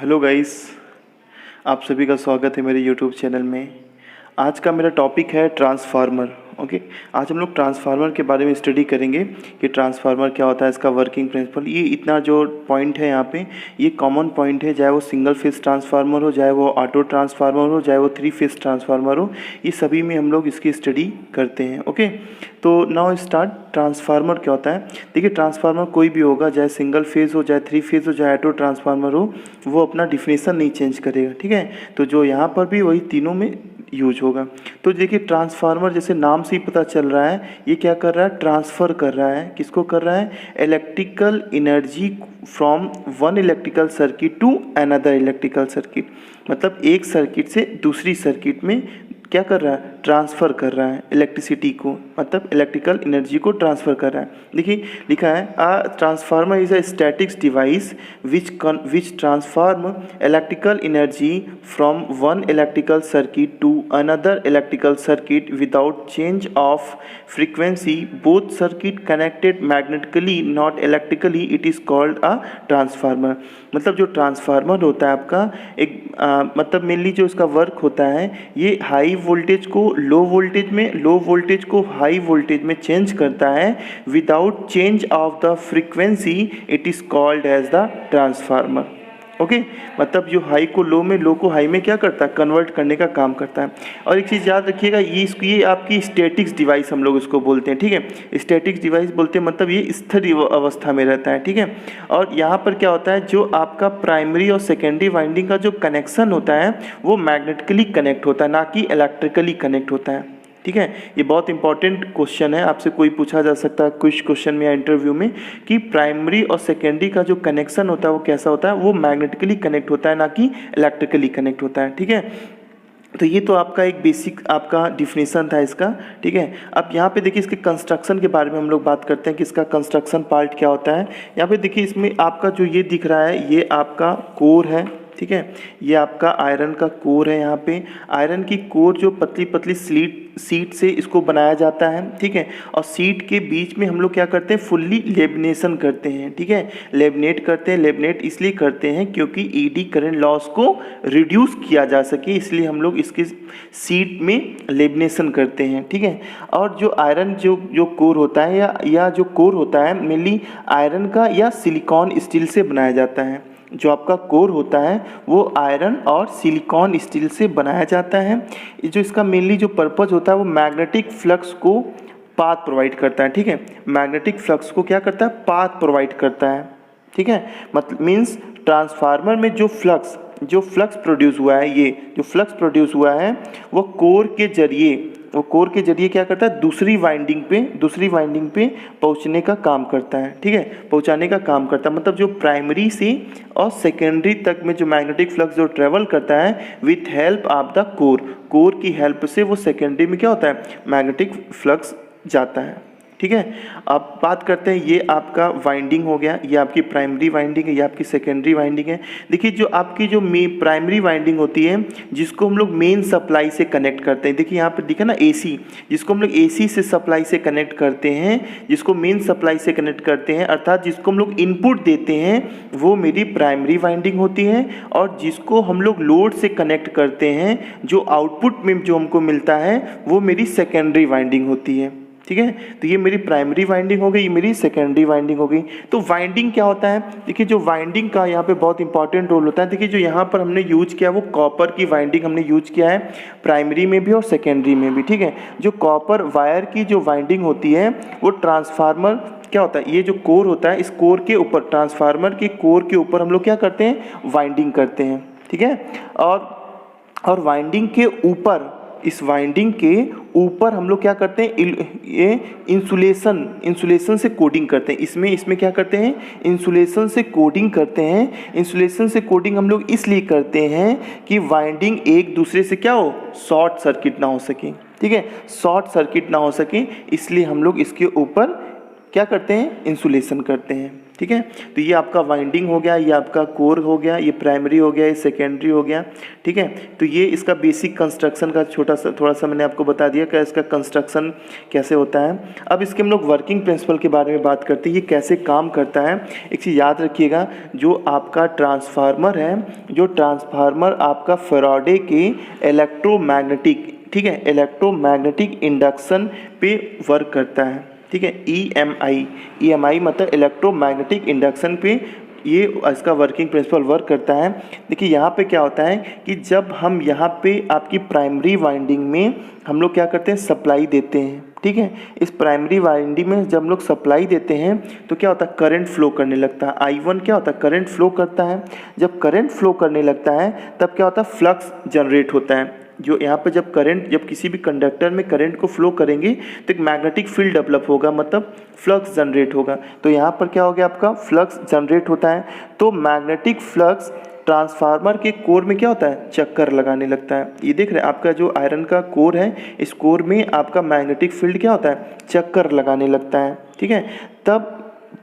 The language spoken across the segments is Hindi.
हेलो गाइस, आप सभी का स्वागत है मेरे यूट्यूब चैनल में। आज का मेरा टॉपिक है ट्रांसफार्मर। ओके, आज हम लोग ट्रांसफार्मर के बारे में स्टडी करेंगे कि ट्रांसफार्मर क्या होता है, इसका वर्किंग प्रिंसिपल। ये इतना जो पॉइंट है यहाँ पे, ये कॉमन पॉइंट है, चाहे वो सिंगल फेस ट्रांसफार्मर हो, चाहे वो ऑटो ट्रांसफार्मर हो, चाहे वो 3 फेस ट्रांसफार्मर हो, ये सभी में हम लोग इसकी स्टडी करते हैं। ओके, तो नाउ स्टार्ट। ट्रांसफार्मर क्या होता है? देखिए, ट्रांसफार्मर कोई भी होगा, चाहे सिंगल फेज हो, चाहे 3 फेज हो, चाहे ऑटो ट्रांसफार्मर हो, वो अपना डिफिनेशन नहीं चेंज करेगा। ठीक है, तो जो यहाँ पर भी वही तीनों में यूज होगा। तो देखिए, ट्रांसफार्मर जैसे नाम से ही पता चल रहा है, ये क्या कर रहा है? ट्रांसफ़र कर रहा है। किसको कर रहा है? Electrical energy from one electrical circuit to another electrical circuit. मतलब एक सर्किट से दूसरी सर्किट में क्या कर रहा है? ट्रांसफ़र कर रहा है इलेक्ट्रिसिटी को, मतलब इलेक्ट्रिकल एनर्जी को ट्रांसफ़र कर रहा है। देखिए लिखा है, a transformer is a statics device which transform electrical energy from one electrical circuit to another electrical circuit without change of frequency, both circuit connected magnetically not electrically, it is called a transformer. मतलब जो ट्रांसफार्मर होता है आपका एक मतलब मेनली जो इसका वर्क होता है, ये हाई वोल्टेज को लो वोल्टेज में, लो वोल्टेज को हाई वोल्टेज में चेंज करता है without change of the frequency, it is called as the transformer. Okay, मतलब जो हाई को लो में, लो को हाई में क्या करता है? कन्वर्ट करने का काम करता है। और एक चीज़ याद रखिएगा, ये आपकी स्टैटिक्स डिवाइस हम लोग इसको बोलते हैं। ठीक है, स्टैटिक्स डिवाइस बोलते हैं, मतलब ये स्थिर अवस्था में रहता है। ठीक है, और यहाँ पर क्या होता है, जो आपका प्राइमरी और सेकेंडरी वाइंडिंग का जो कनेक्शन होता है वो मैग्नेटिकली कनेक्ट होता है, ना कि इलेक्ट्रिकली कनेक्ट होता है। ठीक है, ये बहुत इंपॉर्टेंट क्वेश्चन है, आपसे कोई पूछा जा सकता है कुछ क्वेश्चन में या इंटरव्यू में कि प्राइमरी और सेकेंडरी का जो कनेक्शन होता है वो कैसा होता है? वो मैग्नेटिकली कनेक्ट होता है, ना कि इलेक्ट्रिकली कनेक्ट होता है। ठीक है, तो ये तो आपका एक बेसिक आपका डिफिनेशन था इसका। ठीक है, अब यहाँ पे देखिए इसके कंस्ट्रक्शन के बारे में हम लोग बात करते हैं कि इसका कंस्ट्रक्शन पार्ट क्या होता है। यहाँ पे देखिए, इसमें आपका जो ये दिख रहा है, ये आपका कोर है। ठीक है, ये आपका आयरन का कोर है। यहाँ पे आयरन की कोर जो पतली पतली सीट से इसको बनाया जाता है। ठीक है, और सीट के बीच में हम लोग क्या करते हैं? फुल्ली लेमिनेशन करते हैं। ठीक है, लेमिनेट करते हैं। लेमिनेट इसलिए करते हैं क्योंकि ईडी करंट लॉस को रिड्यूस किया जा सके, इसलिए हम लोग इसके सीट में लेमिनेशन करते हैं। ठीक है, और जो आयरन जो कोर होता है या जो कोर होता है मेनली आयरन का या सिलिकॉन स्टील से बनाया जाता है। जो आपका कोर होता है वो आयरन और सिलिकॉन स्टील से बनाया जाता है। जो इसका मेनली जो पर्पज़ होता है वो मैग्नेटिक फ्लक्स को पाथ प्रोवाइड करता है। ठीक है, मैग्नेटिक फ्लक्स को क्या करता है? पाथ प्रोवाइड करता है। ठीक है, मतलब मीन्स ट्रांसफार्मर में जो फ्लक्स प्रोड्यूस हुआ है, ये जो फ्लक्स प्रोड्यूस हुआ है वो कोर के जरिए क्या करता है? दूसरी वाइंडिंग पे पहुंचने का काम करता है। ठीक है, पहुंचाने का काम करता है। मतलब जो प्राइमरी से और सेकेंडरी तक में जो मैग्नेटिक फ्लक्स जो ट्रेवल करता है with help of the core की हेल्प से वो सेकेंडरी में क्या होता है? मैग्नेटिक फ्लक्स जाता है। ठीक है, अब बात करते हैं, ये आपका वाइंडिंग हो गया, ये आपकी प्राइमरी वाइंडिंग है, ये आपकी सेकेंडरी वाइंडिंग है। देखिए, जो आपकी जो प्राइमरी वाइंडिंग होती है जिसको हम लोग मेन सप्लाई से कनेक्ट करते हैं, देखिए यहाँ पर दिखा ना एसी, जिसको हम लोग एसी से सप्लाई से कनेक्ट करते हैं, जिसको मेन सप्लाई से कनेक्ट करते हैं, अर्थात जिसको हम लोग इनपुट देते हैं, वो मेरी प्राइमरी वाइंडिंग होती है। और जिसको हम लोग लोड से कनेक्ट करते हैं, जो आउटपुट में जो हमको मिलता है, वो मेरी सेकेंडरी वाइंडिंग होती है। ठीक है, तो ये मेरी प्राइमरी वाइंडिंग हो गई, ये मेरी सेकेंडरी वाइंडिंग हो गई। तो वाइंडिंग क्या होता है? देखिए, जो वाइंडिंग का यहाँ पे बहुत इंपॉर्टेंट रोल होता है। देखिए, जो यहाँ पर हमने यूज किया वो कॉपर की वाइंडिंग हमने यूज किया है, प्राइमरी में भी और सेकेंडरी में भी। ठीक है, जो कॉपर वायर की जो वाइंडिंग होती है वो ट्रांसफार्मर क्या होता है? ये जो कोर होता है, इस कोर के ऊपर, ट्रांसफार्मर के कोर के ऊपर हम लोग क्या करते हैं? वाइंडिंग करते हैं। ठीक है, और वाइंडिंग के ऊपर, इस वाइंडिंग के ऊपर हम लोग क्या करते हैं? ये इंसुलेशन से कोडिंग करते हैं। इसमें क्या करते हैं? इंसुलेशन से कोडिंग करते हैं। इंसुलेशन से कोडिंग हम लोग इसलिए करते हैं कि वाइंडिंग एक दूसरे से क्या हो? शॉर्ट सर्किट ना हो सके। ठीक है, शॉर्ट सर्किट ना हो सके, इसलिए हम लोग इसके ऊपर क्या करते हैं? इंसुलेशन करते हैं। ठीक है। तो ये आपका वाइंडिंग हो गया, ये आपका कोर हो गया, ये प्राइमरी हो गया, ये सेकेंडरी हो गया, ठीक है। तो ये इसका बेसिक कंस्ट्रक्शन का थोड़ा सा मैंने आपको बता दिया कि इसका कंस्ट्रक्शन कैसे होता है। अब इसके हम लोग वर्किंग प्रिंसिपल के बारे में बात करते हैं, ये कैसे काम करता है। एक चीज़ याद रखिएगा, जो आपका ट्रांसफार्मर है, जो ट्रांसफार्मर आपका फैराडे के इलेक्ट्रोमैग्नेटिक, ठीक है, इलेक्ट्रोमैग्नेटिक इंडक्शन पे वर्क करता है, ठीक है। EMI मतलब इलेक्ट्रोमैग्नेटिक इंडक्शन पे ये इसका वर्किंग प्रिंसिपल वर्क करता है। देखिए यहाँ पे क्या होता है कि जब हम यहाँ पे आपकी प्राइमरी वाइंडिंग में हम लोग क्या करते हैं, सप्लाई देते हैं, ठीक है। इस प्राइमरी वाइंडिंग में जब हम लोग सप्लाई देते हैं तो क्या होता है, करंट फ्लो करने लगता है। I1 क्या होता है, करंट फ्लो करता है। जब करंट फ्लो करने लगता है तब क्या होता है, फ्लक्स जनरेट होता है। जो यहाँ पे जब किसी भी कंडक्टर में करंट को फ्लो करेंगे तो एक मैग्नेटिक फील्ड डेवलप होगा, मतलब फ्लक्स जनरेट होगा। तो यहाँ पर क्या हो गया, आपका फ्लक्स जनरेट होता है। तो मैग्नेटिक फ्लक्स ट्रांसफार्मर के कोर में क्या होता है, चक्कर लगाने लगता है। ये देख रहे हैं, आपका जो आयरन का कोर है, इस कोर में आपका मैग्नेटिक फील्ड क्या होता है, चक्कर लगाने लगता है, ठीक है। तब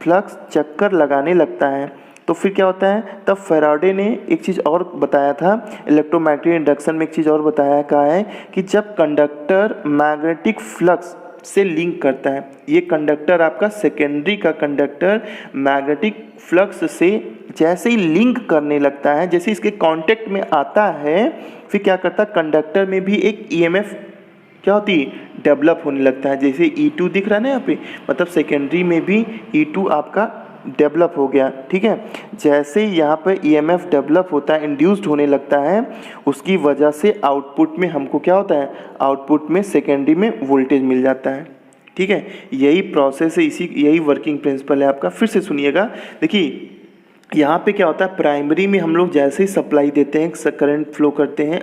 फ्लक्स चक्कर लगाने लगता है तो फिर क्या होता है, तब फैराडे ने एक चीज़ और बताया था, इलेक्ट्रोमैग्नेटिक इंडक्शन में एक चीज़ और बताया, कहा है कि जब कंडक्टर मैग्नेटिक फ्लक्स से लिंक करता है, ये कंडक्टर आपका सेकेंडरी का कंडक्टर मैग्नेटिक फ्लक्स से जैसे ही लिंक करने लगता है, जैसे इसके कांटेक्ट में आता है, फिर क्या करता है, कंडक्टर में भी एक EMF क्या होती है, डेवलप होने लगता है। जैसे E2 दिख रहा है ना यहाँ पे, मतलब सेकेंडरी में भी E2 आपका डेवलप हो गया, ठीक है। जैसे ही यहाँ पे EMF डेवलप होता है, इंड्यूस्ड होने लगता है, उसकी वजह से आउटपुट में हमको क्या होता है, आउटपुट में सेकेंडरी में वोल्टेज मिल जाता है, ठीक है। यही प्रोसेस है, यही वर्किंग प्रिंसिपल है आपका। फिर से सुनिएगा, देखिए यहाँ पे क्या होता है, प्राइमरी में हम लोग जैसे ही सप्लाई देते हैं, करंट फ्लो करते हैं,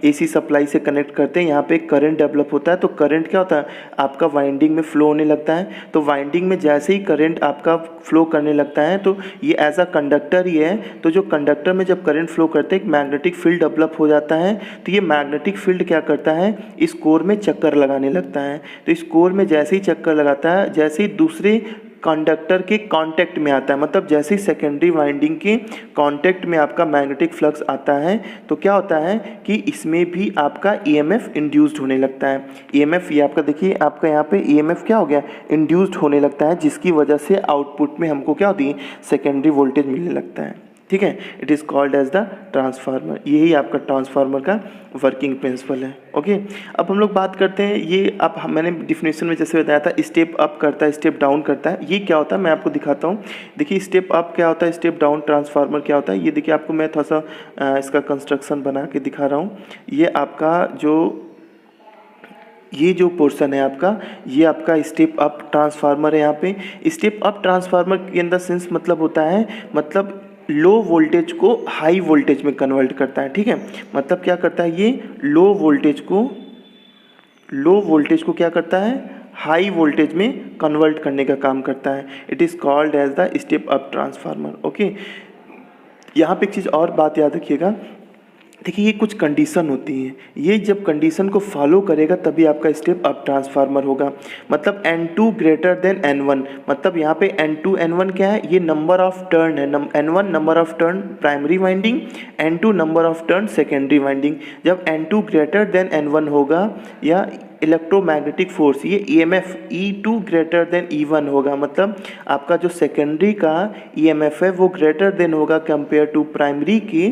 AC सप्लाई से कनेक्ट करते हैं, यहाँ पे करंट डेवलप होता है। तो करंट क्या होता है, आपका वाइंडिंग में फ्लो होने लगता है। तो वाइंडिंग में जैसे ही करंट आपका फ्लो करने लगता है, तो ये एज अ कंडक्टर ही है, तो जो कंडक्टर में जब करंट फ्लो करते हैं, एक मैग्नेटिक फील्ड डेवलप हो जाता है। तो ये मैग्नेटिक फील्ड क्या करता है, इस कोर में चक्कर लगाने लगता है। तो इस कोर में जैसे ही चक्कर लगाता है, जैसे ही दूसरे कंडक्टर के कांटेक्ट में आता है, मतलब जैसे ही सेकेंडरी वाइंडिंग के कांटेक्ट में आपका मैग्नेटिक फ्लक्स आता है, तो क्या होता है कि इसमें भी आपका EMF इंड्यूस्ड होने लगता है। EMF ये आपका देखिए, आपका यहाँ पे EMF क्या हो गया, इंड्यूस्ड होने लगता है, जिसकी वजह से आउटपुट में हमको क्या होती है, सेकेंडरी वोल्टेज मिलने लगता है, ठीक है। It is called as the transformer. यही आपका ट्रांसफार्मर का वर्किंग प्रिंसिपल है, ओके। अब हम लोग बात करते हैं, ये अब मैंने डिफिनेशन में जैसे बताया था, स्टेप अप करता है, स्टेप डाउन करता है। ये क्या होता है, मैं आपको दिखाता हूँ। देखिए स्टेप अप क्या होता है, स्टेप डाउन ट्रांसफार्मर क्या होता है। ये देखिए, आपको मैं थोड़ा सा इसका कंस्ट्रक्शन बना के दिखा रहा हूँ। ये आपका ये जो पोर्शन है आपका, ये आपका स्टेप अप ट्रांसफार्मर है। यहाँ पे स्टेप अप ट्रांसफार्मर के अंदर सेंस मतलब होता है, मतलब लो वोल्टेज को हाई वोल्टेज में कन्वर्ट करता है, ठीक है। मतलब क्या करता है, ये लो वोल्टेज को क्या करता है, हाई वोल्टेज में कन्वर्ट करने का काम करता है। It is called as the step up transformer, okay. यहाँ पे एक चीज़ और बात याद रखिएगा, देखिए ये कुछ कंडीशन होती हैं, ये जब कंडीशन को फॉलो करेगा तभी आपका स्टेप अप ट्रांसफार्मर होगा। मतलब N2 ग्रेटर देन N1, मतलब यहाँ पे N2 N1 क्या है, ये नंबर ऑफ टर्न है। N1 number of turn primary winding, N2 number of turn secondary winding. जब N2 ग्रेटर देन N1 होगा, या इलेक्ट्रोमैग्नेटिक फोर्स, ये EMF E2 greater than E1 होगा, मतलब आपका जो सेकेंडरी का EMF है वो ग्रेटर देन होगा कंपेयर टू प्राइमरी की,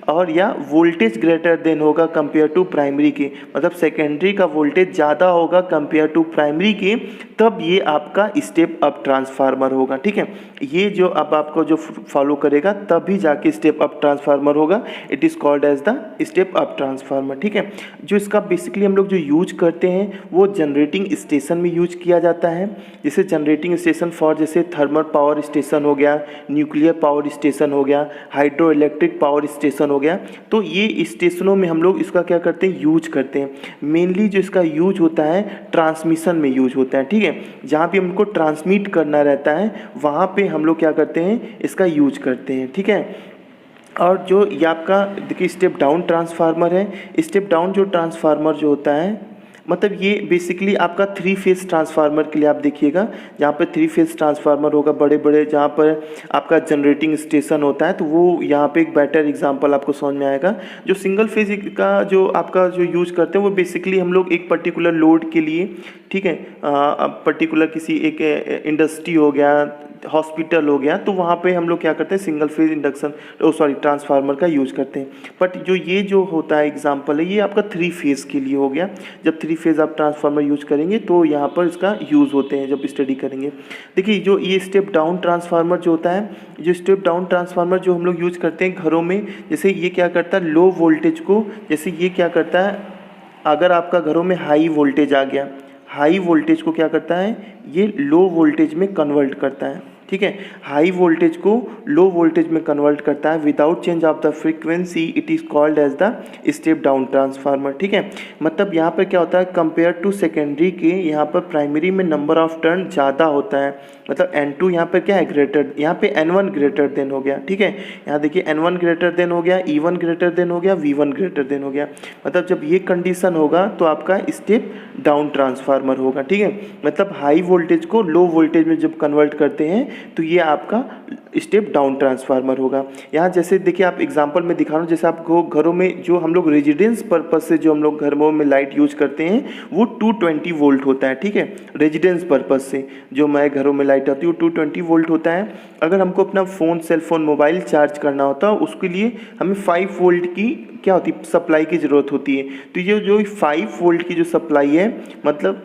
और या वोल्टेज ग्रेटर देन होगा कंपेयर टू प्राइमरी की, मतलब सेकेंडरी का वोल्टेज ज़्यादा होगा कंपेयर टू प्राइमरी की, तब ये आपका स्टेप अप ट्रांसफार्मर होगा, ठीक है। ये जो अब आपको जो फॉलो करेगा तभी जाके स्टेप अप ट्रांसफार्मर होगा। It is called as the step up transformer, ठीक है। जो इसका बेसिकली हम लोग जो यूज करते हैं वो जनरेटिंग स्टेशन में यूज किया जाता है। जैसे जनरेटिंग स्टेशन फॉर जैसे थर्मल पावर स्टेशन हो गया, न्यूक्लियर पावर स्टेशन हो गया, हाइड्रो इलेक्ट्रिक पावर स्टेशन हो गया। तो ये स्टेशनों में हम लोग इसका क्या करते हैं, यूज करते हैं। मेनली जो इसका यूज होता है ट्रांसमिशन में यूज होता है, ठीक है। जहाँ भी हमको ट्रांसमिट करना रहता है वहाँ पे हम लोग क्या करते हैं, इसका यूज करते हैं, ठीक है। और जो ये आपका देखिए स्टेप डाउन ट्रांसफार्मर है, स्टेप डाउन जो ट्रांसफार्मर जो होता है मतलब ये बेसिकली आपका 3 फेज ट्रांसफार्मर के लिए आप देखिएगा, जहाँ पे 3 फेज ट्रांसफार्मर होगा बड़े बड़े, जहाँ पर आपका जनरेटिंग स्टेशन होता है, तो वो यहाँ पे एक बेटर एग्जांपल आपको समझ में आएगा। जो सिंगल फेज का जो आपका जो यूज करते हैं वो बेसिकली हम लोग एक पर्टिकुलर लोड के लिए, ठीक है, पर्टिकुलर किसी एक इंडस्ट्री हो गया, हॉस्पिटल हो गया, तो वहाँ पे हम लोग क्या करते हैं सिंगल फेज इंडक्शन ट्रांसफार्मर का यूज़ करते हैं। बट जो ये जो होता है एग्जांपल है, ये आपका 3 फेज के लिए हो गया। जब 3 फेज आप ट्रांसफार्मर यूज करेंगे तो यहाँ पर इसका यूज़ होते हैं जब स्टडी करेंगे। देखिए जो ये स्टेप डाउन ट्रांसफार्मर जो होता है, जो स्टेप डाउन ट्रांसफार्मर जो हम लोग यूज करते हैं घरों में, जैसे ये क्या करता है लो वोल्टेज को, जैसे ये क्या करता है, अगर आपका घरों में हाई वोल्टेज आ गया, हाई वोल्टेज को क्या करता है, ये लो वोल्टेज में कन्वर्ट करता है, ठीक है, हाई वोल्टेज को लो वोल्टेज में कन्वर्ट करता है without change of the frequency, it is called as the step down transformer, ठीक है। मतलब यहाँ पर क्या होता है, कंपेयर टू सेकेंडरी के यहाँ पर प्राइमरी में नंबर ऑफ टर्न ज़्यादा होता है, मतलब N2 यहाँ पर क्या है ग्रेटर, यहाँ पे N1 ग्रेटर देन हो गया, ठीक है। यहाँ देखिए N1 ग्रेटर देन हो गया, E1 ग्रेटर देन हो गया, V1 ग्रेटर देन हो गया। मतलब जब ये कंडीशन होगा तो आपका स्टेप डाउन ट्रांसफार्मर होगा, ठीक है। मतलब हाई वोल्टेज को लो वोल्टेज में जब कन्वर्ट करते हैं तो ये आपका स्टेप डाउन ट्रांसफार्मर होगा। यहाँ जैसे देखिए आप एग्जांपल में दिखा रहा हूँ, जैसे आपको घरों में जो हम लोग रेजिडेंस पर्पज से जो हम लोग घरों में लाइट यूज करते हैं वो 220 वोल्ट होता है, ठीक है। रेजिडेंस पर्पज से जो हमारे घरों में लाइट आती है वो 220 वोल्ट होता है। अगर हमको अपना फ़ोन, सेलफोन, मोबाइल चार्ज करना होता है उसके लिए हमें 5 वोल्ट की क्या होती है सप्लाई की ज़रूरत होती है। तो ये जो 5 वोल्ट की जो सप्लाई है, मतलब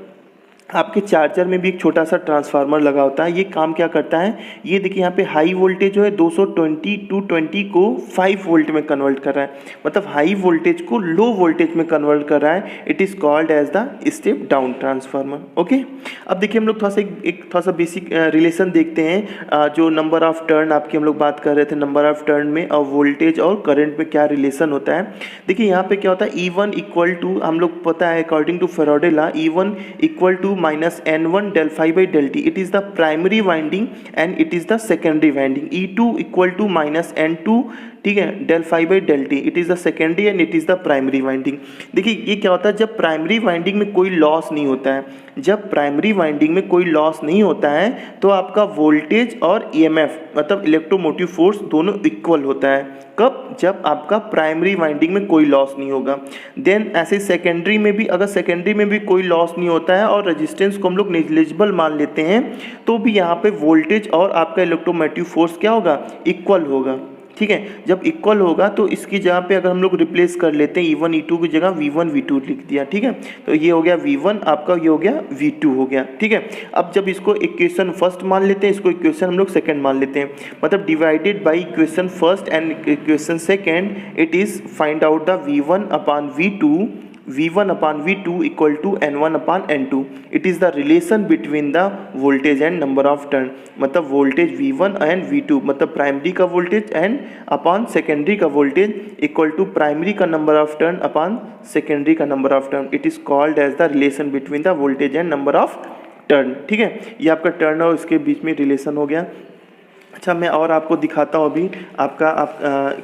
आपके चार्जर में भी एक छोटा सा ट्रांसफार्मर लगा होता है। ये काम क्या करता है, ये देखिए यहाँ पे हाई वोल्टेज जो है 220 को 5 वोल्ट में कन्वर्ट कर रहा है, मतलब हाई वोल्टेज को लो वोल्टेज में कन्वर्ट कर रहा है। It is called as the step down transformer, okay. अब देखिए हम लोग थोड़ा सा बेसिक रिलेशन देखते हैं। जो नंबर ऑफ टर्न आपकी हम लोग बात कर रहे थे, नंबर ऑफ टर्न में और वोल्टेज और करंट में क्या रिलेशन होता है। देखिए यहाँ पे क्या होता है, E1 इक्वल टू, हम लोग पता है according to Faraday law, E1 equal to minus N1 del phi by del T. It is the primary winding and it is the secondary winding. E2 equal to minus N2, ठीक है, del phi by del T. It is the secondary and it is the primary winding. देखिए ये क्या होता है, जब प्राइमरी वाइंडिंग में कोई लॉस नहीं होता है, जब प्राइमरी वाइंडिंग में कोई लॉस नहीं होता है तो आपका वोल्टेज और EMF मतलब इलेक्ट्रोमोटिव फोर्स दोनों इक्वल होता है। कब, जब आपका प्राइमरी वाइंडिंग में कोई लॉस नहीं होगा। देन ऐसे सेकेंडरी में भी, अगर सेकेंडरी में भी कोई लॉस नहीं होता है और रेजिस्टेंस को हम लोग नेग्लिजिबल मान लेते हैं तो भी यहाँ पे वोल्टेज और आपका इलेक्ट्रोमोटिव फोर्स क्या होगा, इक्वल होगा, ठीक है। जब इक्वल होगा तो इसकी जगह पे अगर हम लोग रिप्लेस कर लेते हैं E1 E2 की जगह V1 V2 लिख दिया, ठीक है। तो ये हो गया V1 आपका, ये हो गया V2 हो गया, ठीक है। अब जब इसको इक्वेशन फर्स्ट मान लेते हैं, इसको इक्वेशन हम लोग सेकंड मान लेते हैं, मतलब divided by equation first and equation second, it is find out the V1 upon V1 upon V2 equal to N1 upon N2. It is the relation between the voltage and number of turn. मतलब वोल्टेज V1 and V2 मतलब प्राइमरी का वोल्टेज एंड अपॉन सेकेंडरी का वोल्टेज इक्वल टू प्राइमरी का number of turn upon secondary का number of turn. It is called as the relation between the voltage and number of turn, ठीक है। ये आपका टर्न और इसके बीच में रिलेशन हो गया। अच्छा, मैं और आपको दिखाता हूँ अभी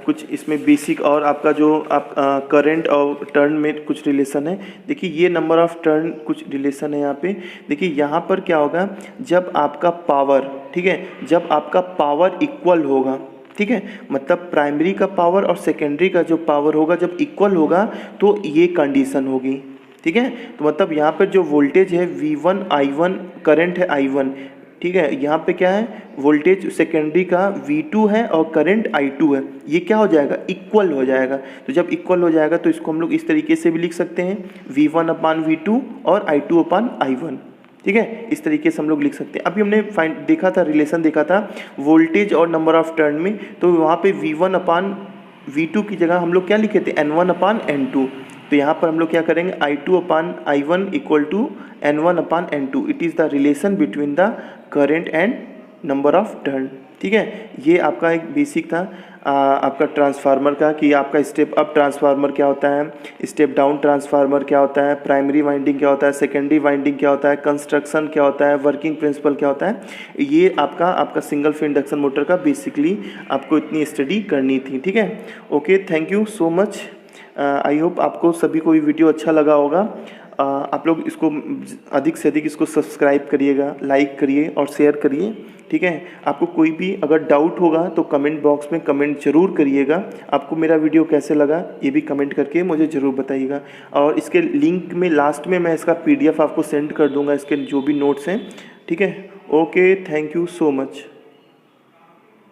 कुछ इसमें बेसिक और आपका जो करंट और टर्न में कुछ रिलेशन है। देखिए ये नंबर ऑफ टर्न कुछ रिलेशन है यहाँ पे। देखिए यहाँ पर क्या होगा, जब आपका पावर, ठीक है, जब आपका पावर इक्वल होगा, ठीक है, मतलब प्राइमरी का पावर और सेकेंडरी का जो पावर होगा जब इक्वल होगा तो ये कंडीशन होगी, ठीक है। तो मतलब यहाँ पर जो वोल्टेज है V1 I1, करंट है I1, ठीक है, यहाँ पे क्या है, वोल्टेज सेकेंडरी का V2 है और करंट I2 है, ये क्या हो जाएगा, इक्वल हो जाएगा। तो जब इक्वल हो जाएगा तो इसको हम लोग इस तरीके से भी लिख सकते हैं, V1 upon V2 और I2 upon I1, ठीक है, इस तरीके से हम लोग लिख सकते हैं। अभी हमने देखा था, रिलेशन देखा था वोल्टेज और नंबर ऑफ टर्न में, तो वहाँ पे V1 upon V2 की जगह हम लोग क्या लिखे थे, N1 upon N2। तो यहाँ पर हम लोग क्या करेंगे, I2 upon I1 equal to N1 upon N2। It is the relation between the current and number of turn, ठीक है। ये आपका एक बेसिक था आपका ट्रांसफार्मर का, कि आपका स्टेप अप ट्रांसफार्मर क्या होता है, स्टेप डाउन ट्रांसफार्मर क्या होता है, प्राइमरी वाइंडिंग क्या होता है, सेकेंडरी वाइंडिंग क्या होता है, कंस्ट्रक्शन क्या होता है, वर्किंग प्रिंसिपल क्या होता है। ये आपका सिंगल फेज इंडक्शन मोटर का बेसिकली आपको इतनी स्टडी करनी थी, ठीक है। Okay, thank you so much. I hope आपको सभी को ये वीडियो अच्छा लगा होगा। आप लोग इसको अधिक से अधिक इसको सब्सक्राइब करिएगा, लाइक करिए और शेयर करिए, ठीक है। आपको कोई भी अगर डाउट होगा तो कमेंट बॉक्स में कमेंट ज़रूर करिएगा। आपको मेरा वीडियो कैसे लगा ये भी कमेंट करके मुझे ज़रूर बताइएगा। और इसके लिंक में लास्ट में मैं इसका PDF आपको सेंड कर दूंगा, इसके जो भी नोट्स हैं, ठीक है। Okay, thank you so much.